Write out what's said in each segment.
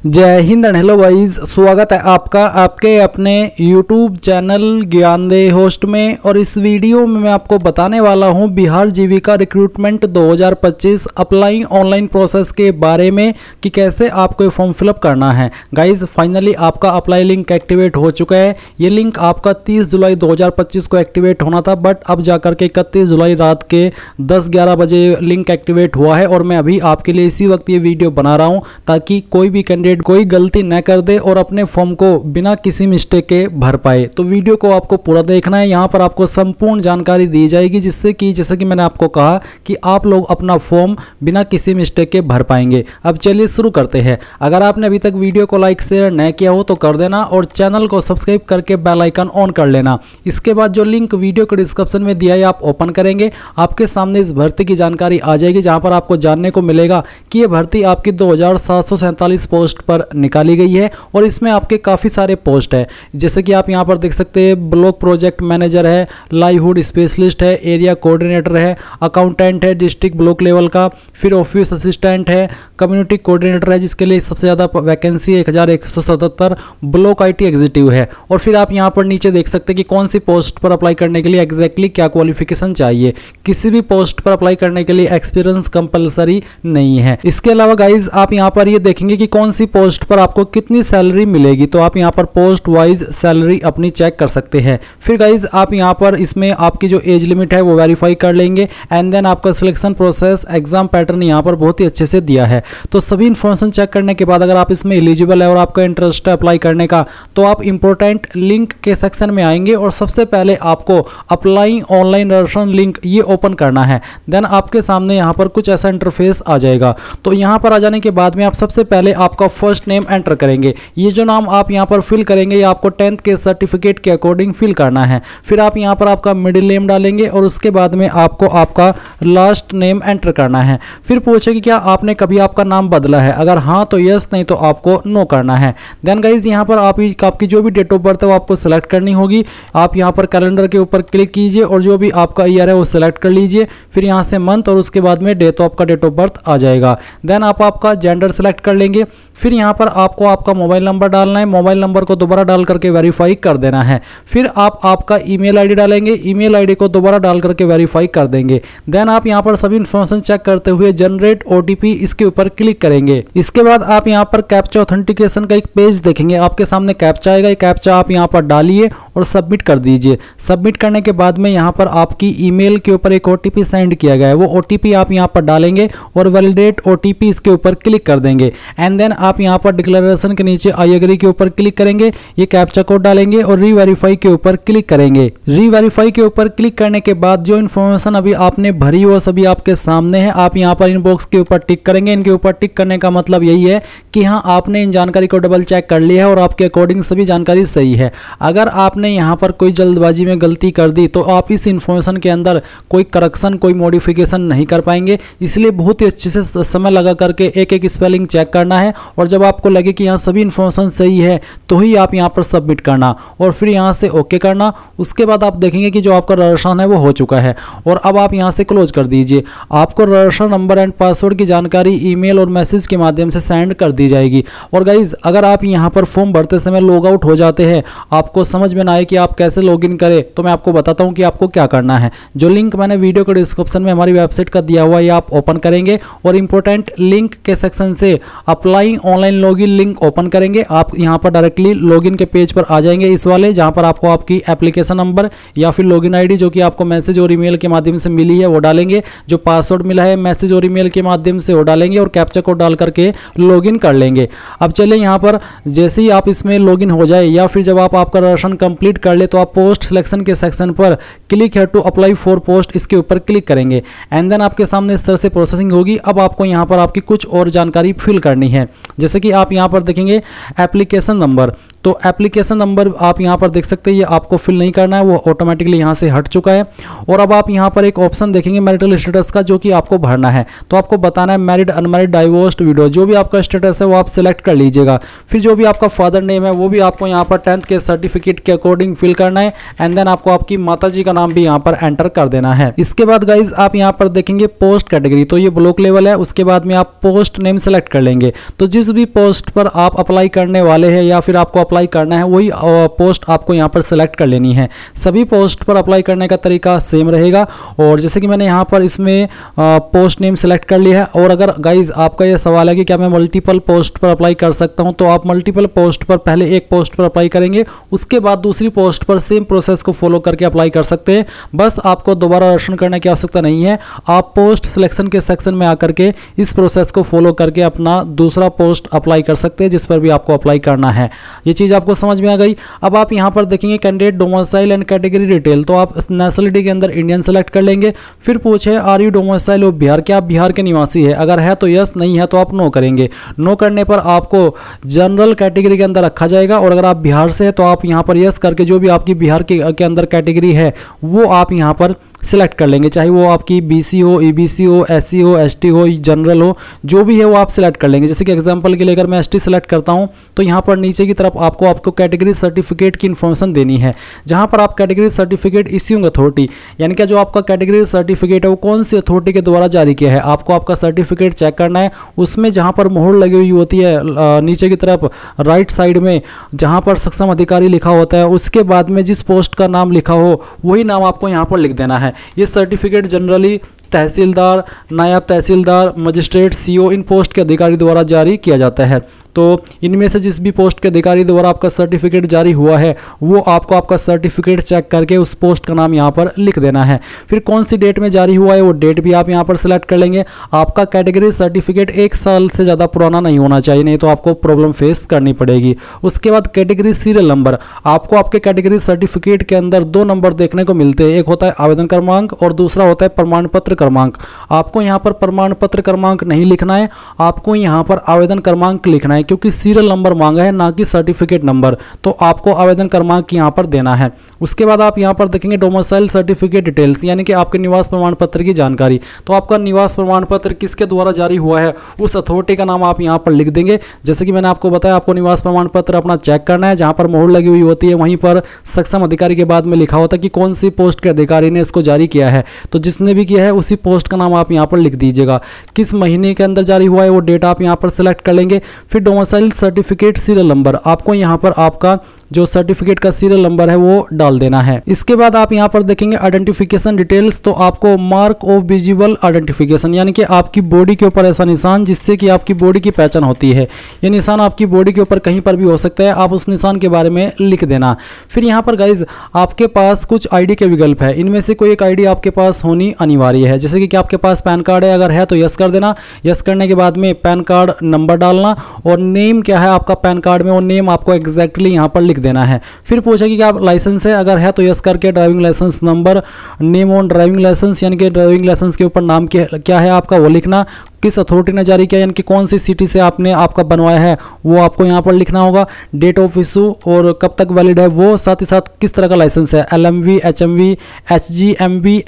जय Hind and hello guys, स्वागत है आपका आपके अपने YouTube चैनल ज्ञानदेह होस्ट में। और इस वीडियो में मैं आपको बताने वाला हूं बिहार जीविका रिक्रूटमेंट 2025 अप्लाई ऑनलाइन प्रोसेस के बारे में कि कैसे आपको फॉर्म फिलअप करना है। गाइस फाइनली आपका अप्लाई लिंक एक्टिवेट हो चुका है। ये लिंक आपका 30 जुलाई 2025 को एक्टिवेट होना था, बट अब जाकर के 31 जुलाई रात के 10-11 बजे लिंक एक्टिवेट हुआ है। और मैं अभी आपके लिए इसी वक्त ये वीडियो बना रहा हूँ ताकि कोई भी कैंडिडेट कोई गलती न कर दे और अपने फॉर्म को बिना किसी मिस्टेक के भर पाए। तो वीडियो को आपको पूरा देखना है। यहाँ पर आपको संपूर्ण जानकारी दी जाएगी जिससे कि जैसे कि मैंने आपको कहा कि आप लोग अपना फॉर्म बिना किसी मिस्टेक के भर पाएंगे। अब चलिए शुरू करते हैं। अगर आपने अभी तक वीडियो को लाइक शेयर न किया हो तो कर देना और चैनल को सब्सक्राइब करके बेल आइकन ऑन कर लेना। इसके बाद जो लिंक वीडियो के डिस्क्रिप्शन में दिया है आप ओपन करेंगे, आपके सामने इस भर्ती की जानकारी आ जाएगी जहाँ पर आपको जानने को मिलेगा कि ये भर्ती आपकी 2747 पोस्ट पर निकाली गई है। और इसमें आपके काफ़ी सारे पोस्ट है, जैसे कि आप यहाँ पर देख सकते हैं ब्लॉक प्रोजेक्ट मैनेजर है, लाइवहुड स्पेशलिस्ट है, एरिया कोऑर्डिनेटर है, अकाउंटेंट है डिस्ट्रिक्ट ब्लॉक लेवल का, फिर ऑफिस असिस्टेंट है, कम्युनिटी कोऑर्डिनेटर है जिसके लिए सबसे ज़्यादा वैकेंसी 1177, ब्लॉक IT एग्जीक्यूटिव है। और फिर आप यहाँ पर नीचे देख सकते हैं कि कौन सी पोस्ट पर अप्लाई करने के लिए एग्जैक्टली क्या क्वालिफिकेशन चाहिए। किसी भी पोस्ट पर अप्लाई करने के लिए एक्सपीरियंस कंपलसरी नहीं है। इसके अलावा गाइज आप यहाँ पर ये देखेंगे कि कौन सी पोस्ट पर आपको कितनी सैलरी मिलेगी, तो आप यहाँ पर पोस्ट वाइज सैलरी अपनी चेक कर सकते हैं। फिर गाइज आप यहाँ पर इसमें आपकी जो एज लिमिट है वो वेरीफाई कर लेंगे एंड देन आपका सिलेक्शन प्रोसेस एग्जाम पैटर्न यहाँ पर बहुत ही अच्छे से दिया है। तो सभी इन्फॉर्मेशन चेक करने के बाद अगर आप इसमें एलिजिबल है और आपका इंटरेस्ट है अप्लाई करने का, तो आप इंपॉर्टेंट लिंक के सेक्शन में आएंगे और सबसे पहले आपको अप्लाई ऑनलाइन रजिस्ट्रेशन लिंक ये ओपन करना है। देन आपके सामने यहाँ पर कुछ ऐसा इंटरफेस आ जाएगा। तो यहाँ पर आ जाने के बाद में आप सबसे पहले आपका फर्स्ट नेम एंटर करेंगे। ये जो नाम आप यहाँ पर फिल करेंगे ये आपको 10th के सर्टिफिकेट के अकॉर्डिंग फिल करना है। फिर आप यहाँ पर आपका मिडिल नेम डालेंगे और उसके बाद में आपको आपका लास्ट नेम एंटर करना है। फिर पूछे कि क्या आपने कभी आपका नाम बदला है, अगर हाँ तो यस, नहीं तो आपको नो करना है। देन गाइज यहाँ पर आपकी जो भी डेट ऑफ बर्थ है वो आपको सेलेक्ट करनी होगी। आप यहाँ पर कैलेंडर के ऊपर क्लिक कीजिए और जो भी आपका ईयर है वो सिलेक्ट कर लीजिए। फिर यहाँ से मंथ और उसके बाद में डेट आपका डेट ऑफ बर्थ आ जाएगा। देन आप आपका जेंडर सेलेक्ट कर लेंगे। फिर यहाँ पर आपको आपका मोबाइल नंबर डालना है। मोबाइल नंबर को दोबारा डाल करके वेरीफाई कर देना है। फिर आप आपका ईमेल आईडी डालेंगे। ईमेल आईडी को दोबारा डाल करके वेरीफाई कर देंगे। देन आप यहाँ पर सभी इन्फॉर्मेशन चेक करते हुए जनरेट OTP इसके ऊपर क्लिक करेंगे। इसके बाद आप यहाँ पर कैप्चा ऑथेंटिकेशन का एक पेज देखेंगे। आपके सामने कैप्चा आएगा, कैप्चा आप यहाँ पर डालिए और सबमिट कर दीजिए। सबमिट करने के बाद में यहाँ पर आपकी ईमेल के ऊपर एक OTP सेंड किया गया है, वो OTP आप यहाँ पर डालेंगे और वैलिडेट OTP इसके ऊपर क्लिक कर देंगे। एंड देन आप यहाँ पर डिक्लेरेशन के नीचे आई एग्री के ऊपर क्लिक करेंगे, ये कैप्चा कोड डालेंगे और रीवेरीफाई के ऊपर क्लिक करेंगे। रीवेरीफाई के ऊपर क्लिक करने के बाद जो इन्फॉर्मेशन अभी आपने भरी वो सभी आपके सामने है। आप यहाँ पर इनबॉक्स के ऊपर टिक करेंगे। इनके ऊपर टिक करने का मतलब यही है कि हाँ आपने इन जानकारी को डबल चेक कर लिया है और आपके अकॉर्डिंग सभी जानकारी सही है। अगर आपने यहाँ पर कोई जल्दबाजी में गलती कर दी तो आप इस इन्फॉर्मेशन के अंदर कोई करेक्शन कोई मॉडिफिकेशन नहीं कर पाएंगे। इसलिए बहुत ही अच्छे से समय लगा करके एक एक स्पेलिंग चेक करना है और जब आपको लगे कि यहाँ सभी इन्फॉर्मेशन सही है तो ही आप यहाँ पर सबमिट करना और फिर यहाँ से ओके करना। उसके बाद आप देखेंगे कि जो आपका रजिस्ट्रेशन है वो हो चुका है और अब आप यहाँ से क्लोज कर दीजिए। आपको रजिस्ट्रेशन नंबर एंड पासवर्ड की जानकारी ईमेल और मैसेज के माध्यम से सेंड कर दी जाएगी। और गाइज अगर आप यहाँ पर फॉर्म भरते समय लॉग आउट हो जाते हैं, आपको समझ में ना आए कि आप कैसे लॉगिन करें, तो मैं आपको बताता हूँ कि आपको क्या करना है। जो लिंक मैंने वीडियो के डिस्क्रिप्शन में हमारी वेबसाइट का दिया हुआ है आप ओपन करेंगे और इंपॉर्टेंट लिंक के सेक्शन से apply online login link open करेंगे। आप यहाँ पर डायरेक्टली लॉगिन के पेज पर आ जाएंगे, इस वाले जहाँ पर आपको आपकी एप्लीकेशन नंबर या फिर लॉगिन आईडी जो कि आपको मैसेज और ईमेल के माध्यम से मिली है वो डालेंगे। जो पासवर्ड मिला है मैसेज और ईमेल के माध्यम से वो डालेंगे और कैप्चा कोड डाल करके लॉगिन कर लेंगे। अब चलिए यहाँ पर जैसे ही आप इसमें लॉगिन हो जाए या फिर जब आप आपका रजिस्ट्रेशन कंप्लीट कर ले तो आप पोस्ट सिलेक्शन के सेक्शन पर क्लिक है टू अप्लाई फॉर पोस्ट इसके ऊपर क्लिक करेंगे। एंड देन आपके सामने इस तरह से प्रोसेसिंग होगी। अब आपको यहाँ पर आपकी कुछ और जानकारी फिल करनी है, जैसे कि आप यहाँ पर देखेंगे एप्लीकेशन नंबर। तो एप्लीकेशन नंबर आप यहाँ पर देख सकते हैं, ये आपको फिल नहीं करना है, वो ऑटोमेटिकली यहाँ से हट चुका है। और अब आप यहाँ पर एक ऑप्शन देखेंगे मैरिटल स्टेटस का, जो कि आपको भरना है। तो आपको बताना है मैरिड, अनमैरिड, डाइवोर्स्ड, विडो, जो भी आपका स्टेटस है वो आप सिलेक्ट कर लीजिएगा। फिर जो भी आपका फादर नेम है वो भी आपको यहाँ पर 10th के सर्टिफिकेट के अकॉर्डिंग फिल करना है। एंड देन आपको आपकी माता जी का नाम भी यहाँ पर एंटर कर देना है। इसके बाद गाइज आप यहाँ पर देखेंगे पोस्ट कैटेगरी, तो ये ब्लॉक लेवल है। उसके बाद में आप पोस्ट नेम सेलेक्ट कर लेंगे। तो जिस भी पोस्ट पर आप अप्लाई करने वाले हैं या फिर आपको अप्लाई करना है वही पोस्ट आपको यहाँ पर सेलेक्ट कर लेनी है। सभी पोस्ट पर अप्लाई करने का तरीका सेम रहेगा। और जैसे कि मैंने यहाँ पर इसमें पोस्ट नेम सेलेक्ट कर लिया है। और अगर गाइज आपका ये सवाल है कि क्या मैं मल्टीपल पोस्ट पर अप्लाई कर सकता हूँ, तो आप मल्टीपल पोस्ट पर पहले एक पोस्ट पर अप्लाई करेंगे, उसके बाद दूसरी पोस्ट पर सेम प्रोसेस को फॉलो करके अप्लाई कर सकते हैं। बस आपको दोबारा रजिस्ट्रेशन करने की आवश्यकता नहीं है। आप पोस्ट सिलेक्शन के सेक्शन में आकर के इस प्रोसेस को फॉलो करके अपना दूसरा पोस्ट अप्लाई कर सकते हैं जिस पर भी आपको अप्लाई करना है। ये चीज़ आपको समझ में आ गई। अब आप यहाँ पर देखेंगे candidate domicile and category detail, तो आप नेशनलिटी के अंदर इंडियन सेलेक्ट कर लेंगे। फिर पूछे are you domicile of Bihar, क्या आप बिहार के निवासी है? अगर है तो यस, नहीं है तो आप नो करेंगे। नो करने पर आपको जनरल कैटेगरी के अंदर रखा जाएगा। और अगर आप बिहार से है तो आप यहाँ पर यस करके जो भी आपकी बिहार के अंदर कैटेगरी है वो आप यहाँ पर सिलेक्ट कर लेंगे, चाहे वो आपकी बीसी हो, ईबीसी हो, एससी हो, एसटी हो, जनरल हो, जो भी है वो आप सिलेक्ट कर लेंगे। जैसे कि एग्जांपल के लिए अगर मैं एसटी सिलेक्ट करता हूं तो यहाँ पर नीचे की तरफ आपको कैटेगरी सर्टिफिकेट की इन्फॉर्मेशन देनी है, जहाँ पर आप कैटेगरी सर्टिफिकेट इश्यूइंग अथॉरिटी, यानी कि जो आपका कैटेगरी सर्टिफिकेट है वो कौन सी अथॉरिटी के द्वारा जारी किया है, आपको आपका सर्टिफिकेट चेक करना है। उसमें जहाँ पर मोहर लगी हुई होती है नीचे की तरफ राइट साइड में, जहाँ पर सक्षम अधिकारी लिखा होता है, उसके बाद में जिस पोस्ट का नाम लिखा हो वही नाम आपको यहाँ पर लिख देना है। ये सर्टिफिकेट जनरली तहसीलदार, नायब तहसीलदार, मजिस्ट्रेट, सीओ इन पोस्ट के अधिकारी द्वारा जारी किया जाता है। तो इनमें से जिस भी पोस्ट के अधिकारी द्वारा आपका सर्टिफिकेट जारी हुआ है वो आपको आपका सर्टिफिकेट चेक करके उस पोस्ट का नाम यहाँ पर लिख देना है। फिर कौन सी डेट में जारी हुआ है वो डेट भी आप यहाँ पर सिलेक्ट कर लेंगे। आपका कैटेगरी सर्टिफिकेट 1 साल से ज़्यादा पुराना नहीं होना चाहिए, नहीं तो आपको प्रॉब्लम फेस करनी पड़ेगी। उसके बाद कैटेगरी सीरियल नंबर, आपको आपके कैटेगरी सर्टिफिकेट के अंदर 2 नंबर देखने को मिलते हैं, एक होता है आवेदन क्रमांक और दूसरा होता है प्रमाण पत्र क्रमांक। आपको यहाँ पर प्रमाण पत्र क्रमांक नहीं लिखना है, आपको यहाँ पर आवेदन क्रमांक लिखना है, क्योंकि सीरियल नंबर मांगा है ना कि सर्टिफिकेट नंबर, तो आपको आवेदन क्रमांक यहाँ पर देना है। उसके बाद आप यहाँ पर देखेंगे डोमिसाइल सर्टिफिकेट डिटेल्स, यानी कि आपके निवास प्रमाण पत्र की जानकारी। तो आपका निवास प्रमाण पत्र किसके द्वारा जारी हुआ है उस अथॉरिटी का नाम आप यहाँ पर लिख देंगे। जैसे कि मैंने आपको बताया, आपको निवास प्रमाण पत्र अपना चेक करना है, जहाँ पर मोहर लगी हुई होती है वहीं पर सक्षम अधिकारी के बाद में लिखा होता है कि कौन सी पोस्ट के अधिकारी ने इसको जारी किया है। तो जिसने भी किया है उसी पोस्ट का नाम आप यहाँ पर लिख दीजिएगा। किस महीने के अंदर जारी हुआ है वो डेट आप यहाँ पर सेलेक्ट कर लेंगे। फिर डोमिसाइल सर्टिफिकेट सीरियल नंबर, आपको यहाँ पर आपका जो सर्टिफिकेट का सीरियल नंबर है वो डाल देना है। इसके बाद आप यहाँ पर देखेंगे आइडेंटिफिकेशन डिटेल्स, तो आपको मार्क ऑफ विजिबल आइडेंटिफिकेशन, यानी कि आपकी बॉडी के ऊपर ऐसा निशान जिससे कि आपकी बॉडी की पहचान होती है। ये निशान आपकी बॉडी के ऊपर कहीं पर भी हो सकता है, आप उस निशान के बारे में लिख देना। फिर यहाँ पर गाइज आपके पास कुछ आईडी के विकल्प है, इनमें से कोई एक आईडी आपके पास होनी अनिवार्य है। जैसे कि आपके पास पैन कार्ड है, अगर है तो यस कर देना। यस करने के बाद में पैन कार्ड नंबर डालना और नेम क्या है आपका पैन कार्ड में वो नेम आपको एग्जैक्टली यहाँ पर देना है। फिर पूछा कि क्या आप लाइसेंस है, अगर है तो यस करके driving licence number, name on driving licence, यानी कि ड्राइविंग लाइसेंस के ऊपर नाम क्या है आपका वो लिखना। किस अथॉरिटी ने जारी किया, यानी कि कौन सी सिटी से आपने आपका बनवाया है वो आपको यहाँ पर लिखना होगा। डेट ऑफ इशू और कब तक वैलिड है वो, साथ ही साथ किस तरह का लाइसेंस है, LMV, HMV, HGMV,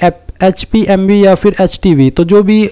HPMV या फिर HTV, तो जो भी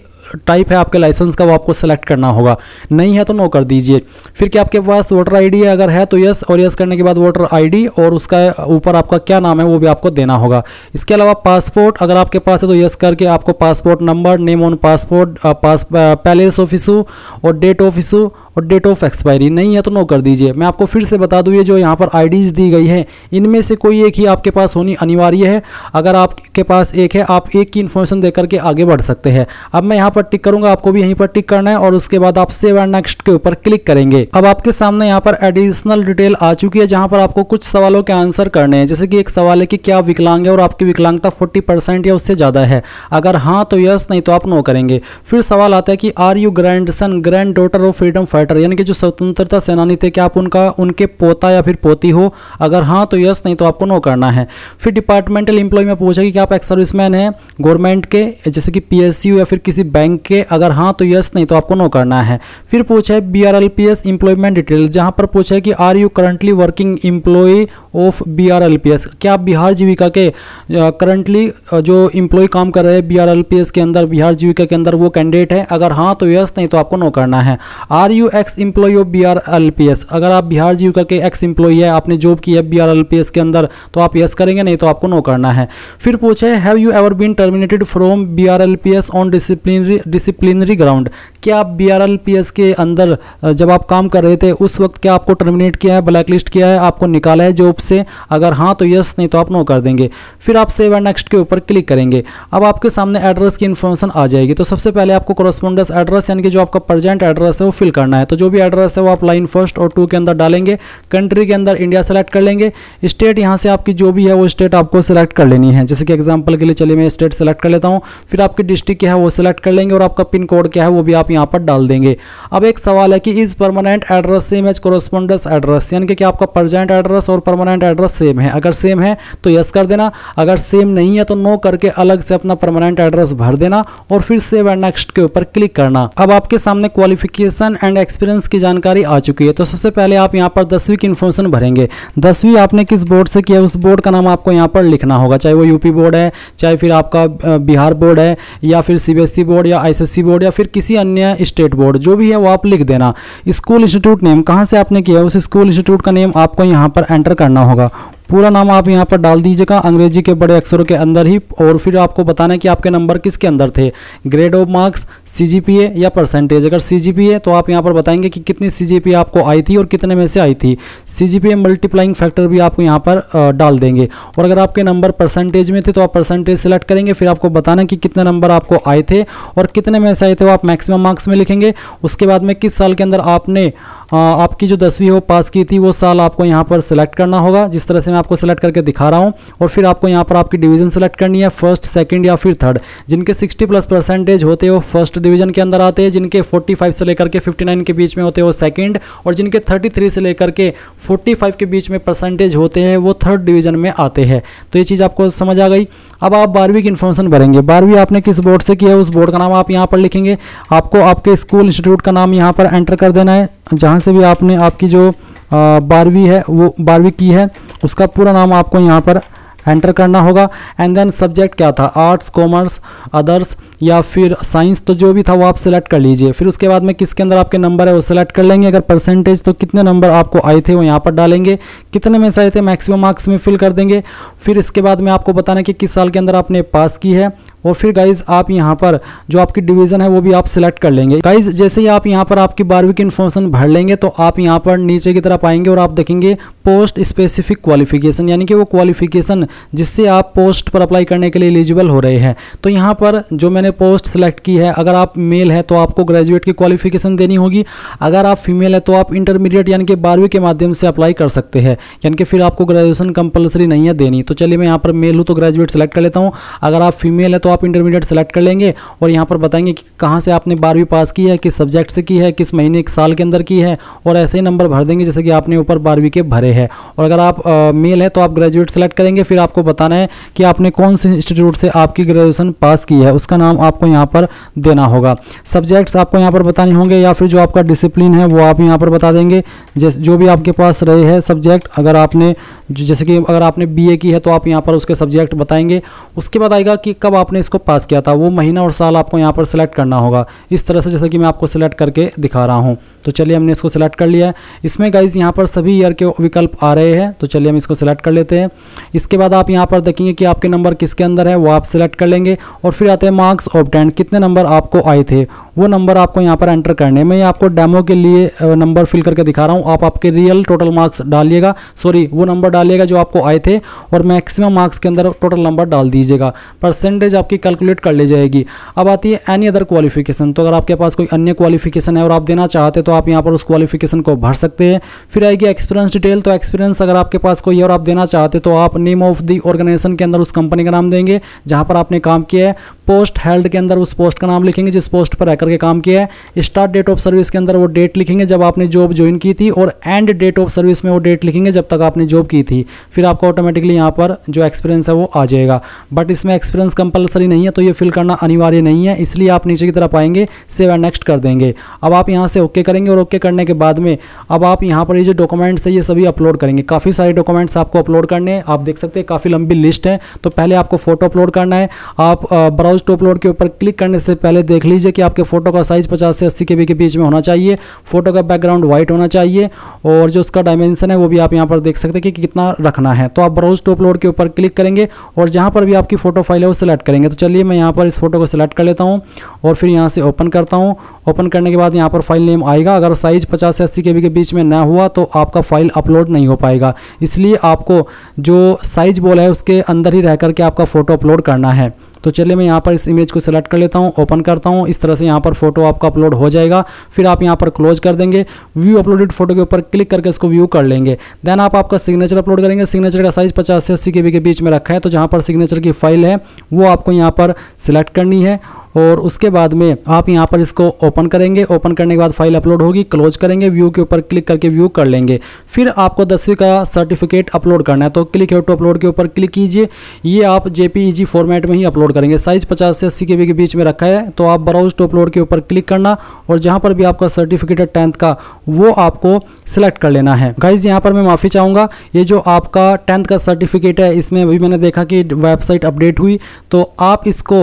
टाइप है आपके लाइसेंस का वो आपको सेलेक्ट करना होगा। नहीं है तो नो कर दीजिए। फिर क्या आपके पास वोटर आईडी है, अगर है तो यस, और यस करने के बाद वोटर आईडी और उसका ऊपर आपका क्या नाम है वो भी आपको देना होगा। इसके अलावा पासपोर्ट अगर आपके पास है तो यस करके आपको passport number, name on passport, palace of issue और डेट ऑफ इशू और डेट ऑफ एक्सपायरी। नहीं है तो नो कर दीजिए। मैं आपको फिर से बता दूं, ये जो यहाँ पर आईडीज दी गई है इनमें से कोई एक ही आपके पास होनी अनिवार्य है। अगर आपके पास एक है, आप एक की इन्फॉर्मेशन देकर के आगे बढ़ सकते हैं। अब मैं यहाँ पर टिक करूंगा, आपको भी यहीं पर टिक करना है और उसके बाद आप सेव एंड नेक्स्ट के ऊपर क्लिक करेंगे। अब आपके सामने यहाँ पर एडिशनल डिटेल आ चुकी है, जहाँ पर आपको कुछ सवालों के आंसर करने हैं। जैसे कि एक सवाल है कि क्या विकलांग है और आपकी विकलांगता 40% या उससे ज़्यादा है, अगर हाँ तो यस, नहीं तो आप नो करेंगे। फिर सवाल आता है कि are you grandson, granddaughter of freedom fighter, यानी कि जो स्वतंत्रता सेनानी थे, क्या आप उनके पोता या फिर पोती हो, अगर हाँ तो यस, नहीं तो आपको नो करना है। फिर डिपार्टमेंटल एम्प्लॉय में पूछा कि क्या आप एक्स सर्विसमैन हैं, गवर्नमेंट के जैसे कि PSU या फिर किसी बैंक के, अगर हाँ तो यस, नहीं तो आपको नो करना है। फिर पूछा है BRLPS एम्प्लॉयमेंट डिटेल, जहाँ पर पूछा है कि are you currently working employ of BRLPS, क्या आप बिहार जीविका के करंटली जो एम्प्लॉय काम कर रहे हैं BRLPS के अंदर, बिहार जीविका के अंदर, वो कैंडिडेट है, अगर हाँ तो यस, नहीं तो आपको नो करना है। Are you ex employee of BRLPS, अगर आप बिहार जीविका के एक्स एम्प्लॉय है, आपने जॉब की है BRLPS के अंदर, तो आप यस करेंगे, नहीं तो आपको नो करना है। फिर पूछा है have you ever been terminated from BRLPS on disciplinary ground, क्या आप BRLPS के अंदर जब आप काम कर रहे थे उस वक्त क्या आपको टर्मिनेट किया है, ब्लैक लिस्ट किया है, आपको निकाला है जॉब से, अगर हाँ तो यस, नहीं तो आप नो कर देंगे। फिर आप सेव एंड नेक्स्ट के ऊपर क्लिक करेंगे। अब आपके सामने एड्रेस की इन्फॉर्मेशन आ जाएगी। तो सबसे पहले आपको कॉरेस्पॉन्डेंस एड्रेस यानी कि जो आपका प्रेजेंट एड्रेस है वो फिल करना है। तो जो भी एड्रेस है वो आप लाइन 1 और 2 के अंदर डालेंगे। कंट्री के अंदर इंडिया सेलेक्ट कर लेंगे। स्टेट यहाँ से आपकी जो भी है वो स्टेट आपको सेलेक्ट कर लेनी है। जैसे कि एग्जांपल के लिए चलिए मैं स्टेट सेलेक्ट कर लेता हूँ। फिर आपकी डिस्ट्रिक्ट क्या है वो सेलेक्ट कर लेंगे और आपका पिन कोड क्या है वो भी आप यहाँ पर डाल देंगे। अब एक सवाल है कि is permanent address same as correspondence address, यानी कि क्या आपका प्रेजेंट एड्रेस और परमानेंट एड्रेस सेम है। अगर सेम है तो यस कर देना, अगर सेम नहीं है तो नो करके अलग से अपना परमानेंट एड्रेस भर देना और फिर सेव एंड नेक्स्ट के ऊपर क्लिक करना। अब आपके सामने क्वालिफिकेशन एंड एक्सपीरियंस की जानकारी आ चुकी है। तो सबसे पहले आप यहाँ पर 10वीं की इन्फॉर्मेशन भरेंगे। 10वीं आपने किस बोर्ड से किया, उस बोर्ड का नाम आपको यहाँ पर लिखना होगा, चाहे वो यूपी बोर्ड है, चाहे फिर आपका बिहार बोर्ड है, या फिर CBSE बोर्ड या ISSE बोर्ड या फिर किसी अन्य स्टेट बोर्ड, जो भी है वो आप लिख देना। स्कूल इंस्टीट्यूट नेम कहाँ से आपने किया, उस स्कूल इंस्टीट्यूट का नेम आपको यहाँ पर एंटर करना होगा। पूरा नाम आप यहाँ पर डाल दीजिएगा अंग्रेजी के बड़े अक्षरों के अंदर ही, और फिर आपको बताना है कि आपके नंबर किसके अंदर थे, ग्रेड ऑफ मार्क्स, CGPA या परसेंटेज। अगर CGPA तो आप यहाँ पर बताएंगे कि कितनी CGPA आपको आई थी और कितने में से आई थी। CGPA मल्टीप्लाइंग फैक्टर भी आपको यहाँ पर डाल देंगे। और अगर आपके नंबर परसेंटेज में थे तो आप परसेंटेज सेलेक्ट करेंगे। फिर आपको बताना कि कितने नंबर आपको आए थे और कितने में से आए थे वो आप मैक्सिमम मार्क्स में लिखेंगे। उसके बाद में किस साल के अंदर आपने आपकी जो 10वीं हो पास की थी वो साल आपको यहाँ पर सेलेक्ट करना होगा, जिस तरह से मैं आपको सेलेक्ट करके दिखा रहा हूँ। और फिर आपको यहाँ पर आपकी डिवीज़न सेलेक्ट करनी है, फर्स्ट, सेकंड या फिर थर्ड। जिनके 60+ परसेंटेज होते हो फर्स्ट डिवीज़न के अंदर आते हैं, जिनके 45 से लेकर के 59 के बीच में होते हो सेकंड, और जिनके 33 से लेकर के 45 के बीच में परसेंटेज होते हैं वो थर्ड डिवीज़न में आते हैं। तो ये चीज़ आपको समझ आ गई। अब आप 12वीं की इन्फॉर्मेशन भरेंगे। 12वीं आपने किस बोर्ड से किया है उस बोर्ड का नाम आप यहाँ पर लिखेंगे। आपको आपके स्कूल इंस्टीट्यूट का नाम यहाँ पर एंटर कर देना है, जहाँ से भी आपने आपकी जो 12वीं है वो 12वीं की है उसका पूरा नाम आपको यहाँ पर एंटर करना होगा। एंड देन सब्जेक्ट क्या था, आर्ट्स, कॉमर्स, अदर्स या फिर साइंस, तो जो भी था वो आप सेलेक्ट कर लीजिए। फिर उसके बाद में किसके अंदर आपके नंबर है वो सेलेक्ट कर लेंगे। अगर परसेंटेज तो कितने नंबर आपको आए थे वो यहाँ पर डालेंगे, कितने में से आए थे मैक्सिमम मार्क्स में फिल कर देंगे। फिर इसके बाद में आपको बताना कि किस साल के अंदर आपने पास की है। और फिर गाइज आप यहाँ पर जो आपकी डिवीज़न है वो भी आप सिलेक्ट कर लेंगे। गाइज जैसे ही आप यहाँ पर आपकी 12वीं की इन्फॉर्मेशन भर लेंगे तो आप यहाँ पर नीचे की तरफ आएंगे और आप देखेंगे पोस्ट स्पेसिफिक क्वालिफिकेशन, यानी कि वो क्वालिफिकेशन जिससे आप पोस्ट पर अप्लाई करने के लिए एलिजिबल हो रहे हैं। तो यहाँ पर जो मैंने पोस्ट सेलेक्ट की है, अगर आप मेल है तो आपको ग्रेजुएट की क्वालिफिकेशन देनी होगी, अगर आप फीमेल है तो आप इंटरमीडिएट यानी कि 12वीं के माध्यम से अप्लाई कर सकते हैं, यानी कि फिर आपको ग्रेजुएशन कंपलसरी नहीं है देनी। तो चलिए मैं यहाँ पर मेल हूँ तो ग्रेजुएट सेलेक्ट कर लेता हूँ। अगर आप फीमेल है तो आप इंटरमीडिएट सेलेक्ट कर लेंगे और यहाँ पर बताएंगे कि कहाँ से आपने 12वीं पास की है, किस सब्जेक्ट से की है, किस महीने एक साल के अंदर की है, और ऐसे ही नंबर भर देंगे जैसे कि आपने ऊपर 12वीं के भरे हैं। और अगर आप मेल है तो आप ग्रेजुएट सेलेक्ट करेंगे। फिर आपको बताना है कि आपने कौन से इंस्टीट्यूट से आपकी ग्रेजुएशन पास की है, उसका नाम आपको यहाँ पर देना होगा। सब्जेक्ट्स आपको यहाँ पर बताने होंगे या फिर जो आपका डिसिप्लिन है वो आप यहाँ पर बता देंगे, जैसे जो भी आपके पास रहे हैं सब्जेक्ट। अगर आपने जैसे कि अगर आपने BA की है तो आप यहाँ पर उसके सब्जेक्ट बताएंगे। उसके बाद आएगा कि कब आपने इसको पास किया था, वो महीना और साल आपको यहाँ पर सिलेक्ट करना होगा, इस तरह से जैसे कि मैं आपको सिलेक्ट करके दिखा रहा हूँ। तो चलिए हमने इसको सिलेक्ट कर लिया है। इसमें गाइज यहाँ पर सभी ईयर के विकल्प आ रहे हैं, तो चलिए हम इसको सिलेक्ट कर लेते हैं। इसके बाद आप यहाँ पर देखेंगे कि आपके नंबर किसके अंदर है वो आप सिलेक्ट कर लेंगे। और फिर आते हैं मार्क्स ऑब्टेन्ड, कितने नंबर आपको आए थे वो नंबर आपको यहाँ पर एंटर करने। मैं आपको डेमो के लिए नंबर फिल करके दिखा रहा हूँ, आप आपके रियल टोटल मार्क्स डालिएगा, सॉरी वो नंबर डालिएगा जो आपको आए थे और मैक्सिमम मार्क्स के अंदर टोटल नंबर डाल दीजिएगा। परसेंटेज आपकी कैलकुलेट कर ली जाएगी। अब आती है एनी अदर क्वालिफिकेशन, तो अगर आपके पास कोई अन्य क्वालिफिकेशन है और आप देना चाहते तो आप यहाँ पर उस क्वालिफिकेशन को भर सकते हैं। फिर आएगी एक्सपीरियंस डिटेल। तो एक्सपीरियंस अगर आपके पास कोई और आप देना चाहते तो आप नेम ऑफ द ऑर्गेनाइजेशन के अंदर उस कंपनी का नाम देंगे जहाँ पर आपने काम किया है। पोस्ट हेल्ड के अंदर उस पोस्ट का नाम लिखेंगे जिस पोस्ट पर रहकर के काम किया है। स्टार्ट डेट ऑफ सर्विस के अंदर वो डेट लिखेंगे जब आपने जॉब ज्वाइन की थी, और एंड डेट ऑफ सर्विस में वो डेट लिखेंगे जब तक आपने जॉब की थी। फिर आपको ऑटोमेटिकली यहाँ पर जो एक्सपीरियंस है वो आ जाएगा। बट इसमें एक्सपीरियंस कंपलसरी नहीं है, तो ये फिल करना अनिवार्य नहीं है, इसलिए आप नीचे की तरफ आएंगे, सेव एंड नेक्स्ट कर देंगे। अब आप यहाँ से ओके करेंगे और ओके करने के बाद में अब आप यहाँ पर ये जो डॉक्यूमेंट्स है ये सभी अपलोड करेंगे। काफ़ी सारे डॉक्यूमेंट्स आपको अपलोड करने हैं, आप देख सकते हैं काफ़ी लंबी लिस्ट है। तो पहले आपको फोटो अपलोड करना है। आप ब्राउज टू अपलोड के ऊपर क्लिक करने से पहले देख लीजिए कि आपके फोटो का साइज 50 से 80 KB के बीच में होना चाहिए। फोटो का बैकग्राउंड व्हाइट होना चाहिए, और जो उसका डायमेंशन है वो भी आप यहाँ पर देख सकते हैं कि कितना रखना है। तो आप ब्राउज टू अपलोड के ऊपर क्लिक करेंगे और जहाँ पर भी आपकी फोटो फाइल है वो सिलेक्ट करेंगे। तो चलिए मैं यहाँ पर इस फोटो को सिलेक्ट कर लेता हूँ और फिर यहाँ से ओपन करता हूँ। ओपन करने के बाद यहाँ पर फाइल नेम आएगा। अगर साइज 50 से 80 KB के बीच में ना हुआ तो आपका फाइल अपलोड नहीं हो पाएगा, इसलिए आपको जो साइज बोला है उसके अंदर ही रह करके आपका फोटो अपलोड करना है। तो चलिए मैं यहाँ पर इस इमेज को सिलेक्ट कर लेता हूँ, ओपन करता हूँ। इस तरह से यहाँ पर फोटो आपका अपलोड हो जाएगा। फिर आप यहाँ पर क्लोज कर देंगे। व्यू अपलोडेड फोटो के ऊपर क्लिक करके इसको व्यू कर लेंगे। देन आप आपका सिग्नेचर अपलोड करेंगे। सिग्नेचर का साइज 50 से 80 KB के बीच में रखा है, तो जहाँ पर सिग्नेचर की फाइल है वो आपको यहाँ पर सिलेक्ट करनी है, और उसके बाद में आप यहाँ पर इसको ओपन करेंगे। ओपन करने के बाद फाइल अपलोड होगी, क्लोज करेंगे, व्यू के ऊपर क्लिक करके व्यू कर लेंगे। फिर आपको 10वीं का सर्टिफिकेट अपलोड करना है, तो क्लिक है टू अपलोड के ऊपर क्लिक कीजिए। ये आप JPEG फॉर्मेट में ही अपलोड करेंगे। साइज 50 से 80 KB के बीच में रखा है, तो आप ब्राउज टू अपलोड के ऊपर क्लिक करना और जहाँ पर भी आपका सर्टिफिकेट है 10th का वो आपको सिलेक्ट कर लेना है। गाइज यहाँ पर मैं माफ़ी चाहूँगा, ये जो आपका 10th का सर्टिफिकेट है इसमें अभी मैंने देखा कि वेबसाइट अपडेट हुई, तो आप इसको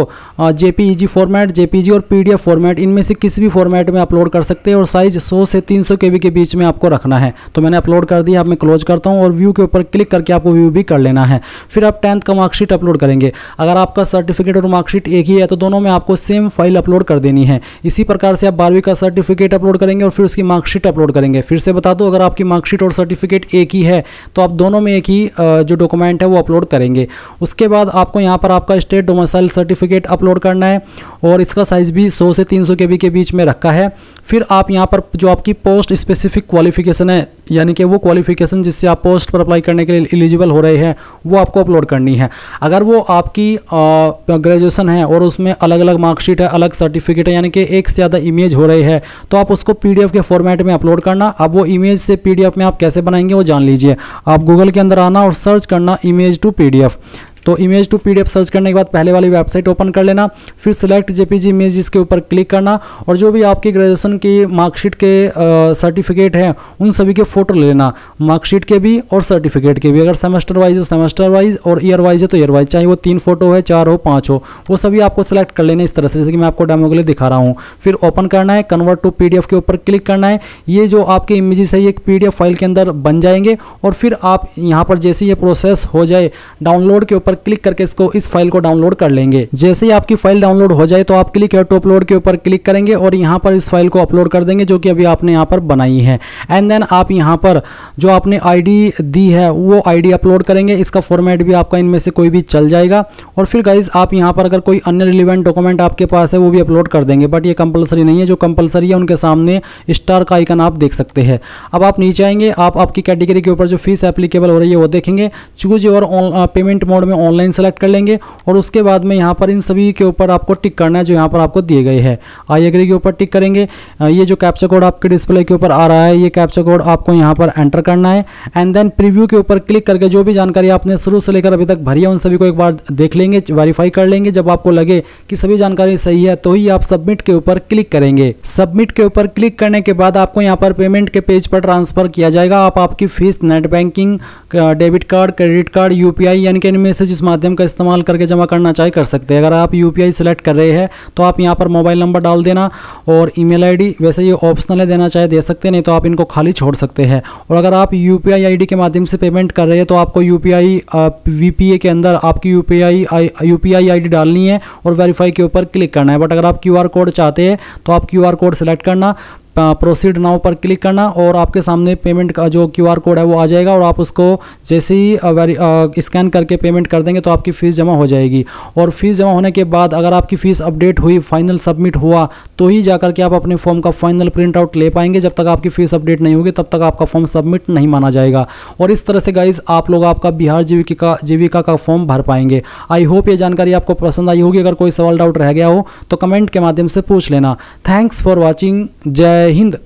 JPEG फॉर्मेट, JPG और PDF फॉर्मेट इनमें से किसी भी फॉर्मेट में अपलोड कर सकते हैं, और साइज 100 से 300 KB के बीच में आपको रखना है। तो मैंने अपलोड कर दिया। अब मैं क्लोज करता हूं और व्यू के ऊपर क्लिक करके आपको व्यू भी कर लेना है। फिर आप 10th का मार्कशीट अपलोड करेंगे। अगर आपका सर्टिफिकेट और मार्कशीट एक ही है तो दोनों में आपको सेम फाइल अपलोड कर देनी है। इसी प्रकार से आप 12वीं का सर्टिफिकेट अपलोड करेंगे और फिर उसकी मार्कशीट अपलोड करेंगे। फिर से बता दो, अगर आपकी मार्कशीट और सर्टिफिकेट एक ही है तो आप दोनों में एक ही जो डॉक्यूमेंट है वो अपलोड करेंगे। उसके बाद आपको यहाँ पर आपका स्टेट डोमिसाइल सर्टिफिकेट अपलोड करना है, और इसका साइज भी 100 से 300 KB के बीच में रखा है। फिर आप यहाँ पर जो आपकी पोस्ट स्पेसिफिक क्वालिफिकेशन है, यानी कि वो क्वालिफिकेशन जिससे आप पोस्ट पर अप्लाई करने के लिए एलिजिबल हो रहे हैं, वो आपको अपलोड करनी है। अगर वो आपकी ग्रेजुएशन है और उसमें अलग अलग मार्कशीट है, अलग सर्टिफिकेट है, यानी कि एक से ज़्यादा इमेज हो रही है, तो आप उसको PDF के फॉर्मेट में अपलोड करना। अब वो इमेज से PDF में आप कैसे बनाएंगे वो जान लीजिए। आप गूगल के अंदर आना और सर्च करना इमेज टू PDF। तो इमेज टू PDF सर्च करने के बाद पहले वाली वेबसाइट ओपन कर लेना। फिर सिलेक्ट JPG इमेजेस के ऊपर क्लिक करना, और जो भी आपकी ग्रेजुएशन की मार्कशीट के सर्टिफिकेट हैं उन सभी के फ़ोटो ले लेना, मार्कशीट के भी और सर्टिफिकेट के भी। अगर सेमेस्टर वाइज हो सेमेस्टर वाइज, और ईयर वाइज है तो ईयर वाइज, चाहे वो 3 फोटो है, 4 हो, 5 हो, वो सभी आपको सेलेक्ट कर लेना इस तरह से, जैसे कि मैं आपको डेमो के लिए दिखा रहा हूँ। फिर ओपन करना है, कन्वर्ट टू PDF के ऊपर क्लिक करना है। ये जो आपके इमेजेस है ये एक PDF फाइल के अंदर बन जाएंगे, और फिर आप यहाँ पर जैसे ये प्रोसेस हो जाए डाउनलोड के ऊपर क्लिक करके इस फाइल को डाउनलोड कर लेंगे। जैसे ही आपकी फाइल डाउनलोड हो जाए तो आप क्लिक है टू अपलोड के ऊपर क्लिक करेंगे और यहाँ पर इस फाइल को अपलोड कर देंगे जो कि अभी आपने यहाँ पर बनाई है। एंड देन आप यहाँ पर जो आपने आईडी दी है वो आईडी अपलोड करेंगे। इसका फॉर्मेट भी आपका इनमें से कोई भी चल जाएगा। और फिर गाइज आप यहाँ पर अगर कोई अन्य रिलेवेंट डॉक्यूमेंट आपके पास है वो भी अपलोड कर देंगे, बट ये कंपलसरी नहीं है। जो कंपलसरी है उनके सामने स्टार का आइकन आप देख सकते हैं। अब आप नीचे आएंगे, आप आपकी कैटेगरी के ऊपर जो फीस एप्लीकेबल हो रही है वो देखेंगे। चूज और पेमेंट मोड में ऑनलाइन सेलेक्ट कर लेंगे और उसके बाद में यहाँ पर इन सभी के ऊपर आपको टिक करना है जो यहाँ पर आपको दिए गए हैं। आई एग्री के ऊपर टिक करेंगे। ये जो कैप्चा कोड आपके डिस्प्ले के ऊपर आ रहा है ये कैप्चा कोड आपको यहाँ पर एंटर करना है। एंड देन प्रीव्यू के ऊपर क्लिक करके जो भी जानकारी आपने शुरू से लेकर अभी तक भरी है उन सभी को एक बार देख लेंगे, वेरीफाई कर लेंगे। जब आपको लगे कि सभी जानकारी सही है तो ही आप सबमिट के ऊपर क्लिक करेंगे। सबमिट के ऊपर क्लिक करने के बाद आपको यहाँ पर पेमेंट के पेज पर ट्रांसफर किया जाएगा। आप आपकी fees net banking, debit card, credit card, UPI यानी कि इनमें से जिस माध्यम का इस्तेमाल करके जमा करना चाहे कर सकते हैं। अगर आप यूपीआई सेलेक्ट कर रहे हैं तो आप यहाँ पर मोबाइल नंबर डाल देना और ईमेल आईडी, वैसे ये ऑप्शनल है, देना चाहे दे सकते हैं, नहीं तो आप इनको खाली छोड़ सकते हैं। और अगर आप यूपीआई आईडी के माध्यम से पेमेंट कर रहे हैं तो आपको यूपीआई वीपीए के अंदर आपकी यूपीआई आईडी डालनी है और वेरीफाई के ऊपर क्लिक करना है। बट अगर आप क्यूआर कोड चाहते हैं तो आप क्यूआर कोड सेलेक्ट करना, प्रोसीड नाउ पर क्लिक करना और आपके सामने पेमेंट का जो QR कोड है वो आ जाएगा और आप उसको जैसे ही स्कैन करके पेमेंट कर देंगे तो आपकी फ़ीस जमा हो जाएगी। और फीस जमा होने के बाद अगर आपकी फ़ीस अपडेट हुई, फाइनल सबमिट हुआ, तो ही जाकर के आप अपने फॉर्म का फाइनल प्रिंट आउट ले पाएंगे। जब तक आपकी फ़ीस अपडेट नहीं होगी तब तक आपका फॉर्म सबमिट नहीं माना जाएगा। और इस तरह से गाइज आप लोग आपका बिहार जीविका का फॉर्म भर पाएंगे। आई होप ये जानकारी आपको पसंद आई होगी। अगर कोई सवाल डाउट रह गया हो तो कमेंट के माध्यम से पूछ लेना। Thanks for watching. जय हिंद।